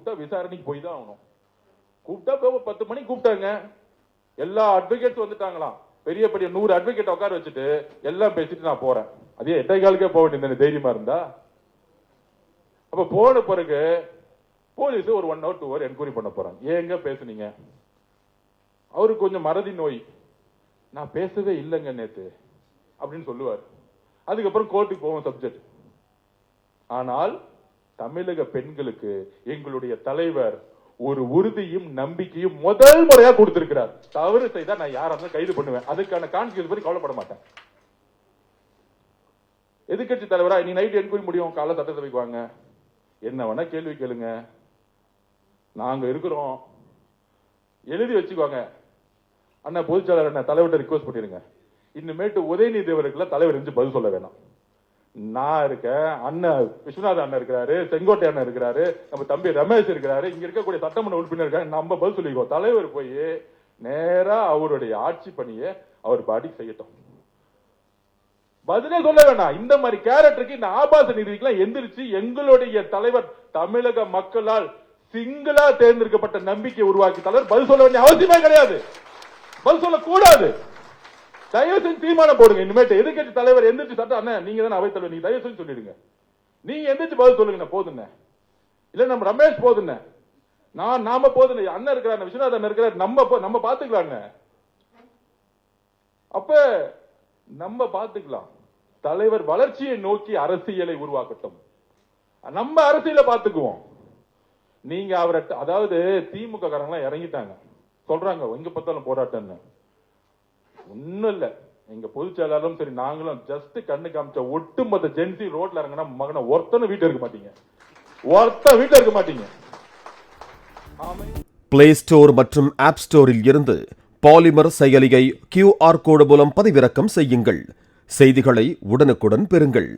கூப்பிட்டா விசாரணைக்கு போய் தான் ஆகணும். கூப்பிட்டா 10 மணிக்கு கூப்பிட்டாங்க, எல்லா அட்வொகேட்ஸ் வந்துட்டாங்களாம். பெரிய பெரிய 100 அட்வொகேட் உட்கார வச்சுட்டு எல்லாம் பேசிட்டு நான் போறேன். அதே 8:15 போக வேண்டியது தைரியமா இருந்தா. அப்ப போன பிறகு போலீஸ் ஒரு 1 hour 2 hour என்கொயரி பண்ண போறாங்க. ஏங்க பேசுனீங்க? அவருக்கு கொஞ்சம் மறதி நோய், நான் பேசவே இல்லைங்க நேத்து அப்படின்னு சொல்லுவார். அதுக்கப்புறம் கோர்ட்டுக்கு போவோம் சப்ஜெக்ட். ஆனால் தமிழக பெண்களுக்கு எங்களுடைய தலைவர் ஒரு உறுதியும் நம்பிக்கையும் முதல் முறையா கொடுத்திருக்கிறார். தவறு செய்தா நான் யாரா இருந்தாலும் கைது பண்ணுவேன், அதுக்கான கான்சியஸ் பத்தி கவலைப்பட மாட்டேன். எதிர்கட்சி தலைவரா நீ நைட் என்கொயரி முடியும், காலை சட்டசபைக்கு வாங்க, என்ன வேணா கேள்வி கேளுங்க, நாங்க இருக்கிறோம், எழுதி வச்சுக்கோங்க. அண்ணா பொதுச்செயலாளர் அண்ணா தலைவர்கிட்ட ரிக்வஸ்ட் பண்ணிருங்க, இனிமேட்டு உதயநிதி அவர்களுக்கு தலைவர் இருந்து பதில் சொல்ல வேணாம். நான் இருக்கேன், அண்ணன் விஸ்வநாத அண்ணன் இருக்கிறாரு, செங்கோட்டை அண்ணன் இருக்கிறாரு, நம்ம தம்பி ரமேஷ் இருக்கிறாரு, இங்க இருக்கக்கூடிய சட்டமன்ற உறுப்பினர் இருக்காரு, நம்ம பதில் சொல்லிக்கோ. தலைவர் போய் நேரா அவருடைய ஆட்சி பணியை அவர் பாட்டிக்கு செய்யட்டும், பதிலே சொல்ல வேணாம். இந்த மாதிரி கேரக்டருக்கு இந்த ஆபாச நீதிக்கெல்லாம் எந்திரிச்சு எங்களுடைய தலைவர் தமிழக மக்களால் சிங்களா தேர்ந்தெடுக்கப்பட்ட நம்பிக்கை உருவாக்கி தலைவர் பதில் சொல்ல வேண்டிய அவசியமே கிடையாது, பதில் சொல்ல கூடாது. தயவு செஞ்சு தீர்மானம் போடுங்க. இனிமேட்டு எதிர்கட்சி தலைவர் எந்திரிச்சு சட்டம், அண்ணன் நீங்க தானே அவை தலைவர், நீங்க தயவு செஞ்சு சொல்லிடுங்க, நீங்க எந்திரிச்சு பதில் சொல்லுங்க போதுங்க. இல்ல நம்ம ரமேஷ் போதுங்க, நாம போதுங்க, அண்ணன் இருக்கிறார், விஸ்வநாதன் அண்ணன் இருக்கிறார், நம்ம பாத்துக்கலாங்க. அப்ப நம்ம பாத்துக்கலாம். தலைவர் வளர்ச்சியை நோக்கி அரசியலை உருவாக்கட்டும், நம்ம அரசியலை பாத்துக்குவோம். நீங்க அவரை, அதாவது திமுக காரங்க இறங்கிட்டாங்க, சொல்றாங்க எங்க பார்த்தாலும் போராட்டம். ஒண்ணும் இல்ல, எங்க பொதுச் செயலாளரும் சரி நாங்களும் ஜஸ்ட் கண்ணு காமிச்ச ஒட்டுமொத்த ஜென்சி ரோட்ல இறங்கினா மகன ஒருத்தனும் வீட்டுல இருக்க மாட்டீங்க, ஒருத்தன் வீட்டுல இருக்க மாட்டீங்க. பிளே ஸ்டோர் மற்றும் ஆப் ஸ்டோரில் இருந்து பாலிமர் செயலியை QR கோடு மூலம் பதிவிறக்கம் செய்யுங்கள். செய்திகளை உடனுக்குடன் பெறுங்கள்.